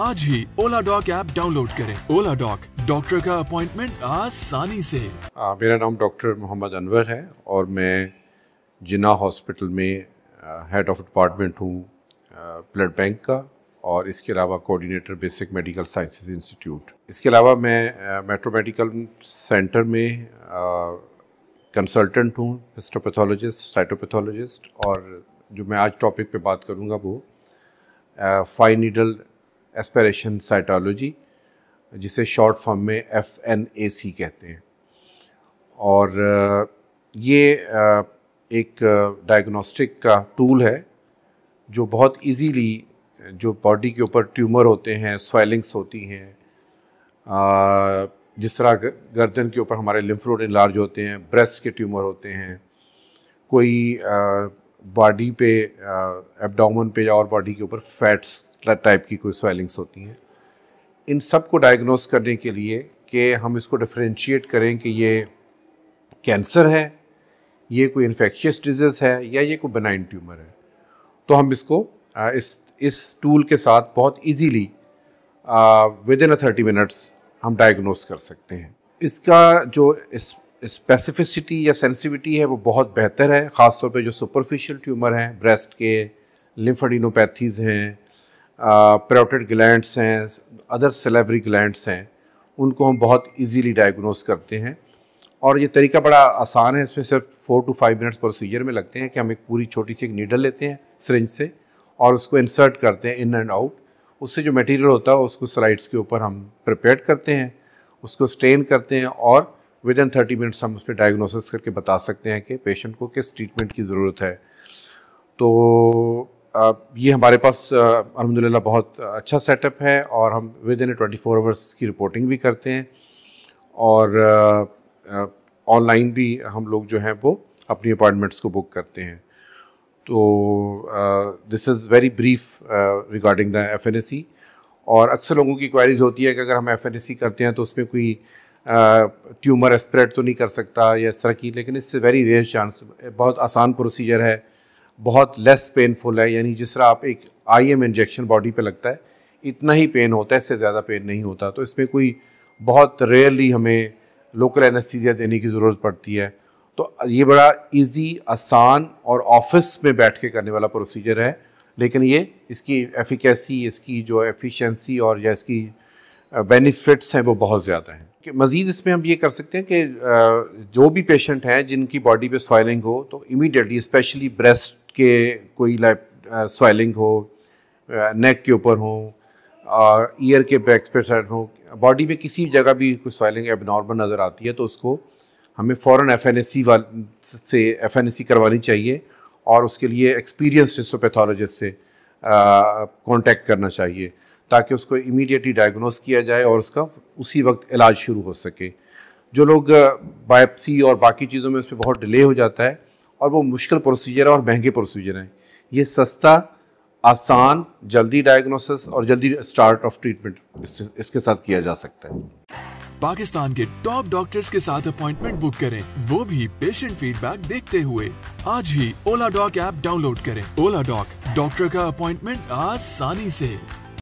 आज ही ओला dock app download करें। ओला dock, doctor का अपॉइंटमेंट आसानी से। मेरा नाम डॉक्टर मोहम्मद अनवर है और मैं जिन्ना हॉस्पिटल में हेड ऑफ डिपार्टमेंट हूँ ब्लड बैंक का, और इसके अलावा coordinator basic medical sciences institute. इसके अलावा मैं मेट्रो मेडिकल सेंटर में कंसल्टेंट हूँ, हिस्टोपैथोलॉजिस्ट, साइटोपैथोलॉजिस्ट, और जो मैं आज टॉपिक पे बात करूँगा वो 5 नीडल एस्पिरेशन साइटोलॉजी, जिसे शॉर्ट फॉर्म में FNAC कहते हैं। और ये एक डायग्नोस्टिक का टूल है जो बहुत इजीली जो बॉडी के ऊपर ट्यूमर होते हैं, स्वेलिंग्स होती हैं, जिस तरह गर्दन के ऊपर हमारे लिम्फ नोड इनलार्ज होते हैं, ब्रेस्ट के ट्यूमर होते हैं, कोई बॉडी पे एब्डोमेन पे और बॉडी के ऊपर फैट्स टाइप की कोई स्वेलिंग्स होती हैं, इन सब को डायग्नोस करने के लिए कि हम इसको डिफरेंशिएट करें कि ये कैंसर है, ये कोई इन्फेक्शियस डिजीज़ है, या ये कोई बेनाइन ट्यूमर है, तो हम इसको इस टूल के साथ बहुत इजीली विद इन 30 मिनट्स हम डायग्नोस कर सकते हैं। इसका जो स्पेसिफिसिटी या सेंसिटिविटी है वो बहुत बेहतर है, ख़ासतौर पे जो सुपरफिशियल ट्यूमर हैं, ब्रेस्ट के लिम्फेडिनोपैथीज़ हैं, पैरोटिड ग्लैंड्स हैं, अदर सेलेवरी ग्लैंड्स हैं, उनको हम बहुत इजीली डायग्नोस करते हैं। और ये तरीका बड़ा आसान है, इसमें सिर्फ 4 to 5 मिनट्स प्रोसीजर में लगते हैं कि हम एक पूरी छोटी सी एक नीडल लेते हैं सिरिंज से और उसको इंसर्ट करते हैं इन एंड आउट। उससे जो मटेरियल होता है उसको स्लाइड्स के ऊपर हम प्रिपेयर करते हैं, उसको स्टेन करते हैं, और विद इन 30 मिनट्स हम उस पर डायग्नोसिस करके बता सकते हैं कि पेशेंट को किस ट्रीटमेंट की ज़रूरत है। तो ये हमारे पास अल्हम्दुलिल्लाह बहुत अच्छा सेटअप है, और हम विद इन 24 आवर्स की रिपोर्टिंग भी करते हैं, और ऑनलाइन भी हम लोग जो हैं वो अपनी अपॉइंटमेंट्स को बुक करते हैं। तो this is very brief regarding the FNAC। और अक्सर लोगों की क्वारीज होती है कि अगर हम FNAC करते हैं तो उसमें कोई ट्यूमर एस्पिरेट तो नहीं कर सकता या इस तरह की, लेकिन इससे वेरी रेयर चांस, बहुत आसान प्रोसीजर है, बहुत लेस पेनफुल है। यानी जिस तरह आप एक IM इंजेक्शन बॉडी पे लगता है इतना ही पेन होता है, इससे ज़्यादा पेन नहीं होता। तो इसमें कोई बहुत रेयरली हमें लोकल एनेस्थीसिया देने की ज़रूरत पड़ती है। तो ये बड़ा इजी, आसान और ऑफिस में बैठ के करने वाला प्रोसीजर है, लेकिन ये इसकी एफिकेसी, इसकी जो एफिशिएंसी और या इसकी बेनिफिट्स हैं वो बहुत ज़्यादा हैं। कि मज़ीद इसमें हम ये कर सकते हैं कि जो भी पेशेंट हैं जिनकी बॉडी पे स्वेलिंग हो, तो इमीडिएटली स्पेशली ब्रेस्ट के कोई स्वेलिंग हो, नेक के ऊपर हो, ईयर के बैक पे साइड हो, बॉडी में किसी जगह भी कोई स्वेलिंग एबनॉर्मल नज़र आती है तो उसको हमें फ़ौरन FNAC करवानी चाहिए, और उसके लिए एक्सपीरियंस्ड हिस्टोपैथोलॉजिस्ट से कांटेक्ट करना चाहिए ताकि उसको इमीडिएटली डायग्नोस किया जाए और उसका उसी वक्त इलाज शुरू हो सके। जो लोग बायोप्सी और बाकी चीज़ों में उसमें बहुत डिले हो जाता है और वो मुश्किल प्रोसीजर है और महंगे प्रोसीजर हैं, ये सस्ता, आसान, जल्दी डायग्नोसिस और जल्दी स्टार्ट ऑफ ट्रीटमेंट इसके साथ किया जा सकता है। पाकिस्तान के टॉप डॉक्टर्स के साथ अपॉइंटमेंट बुक करें, वो भी पेशेंट फीडबैक देखते हुए। आज ही ओला डॉक ऐप डाउनलोड करें। ओला डॉक, डॉक्टर का अपॉइंटमेंट आसानी से।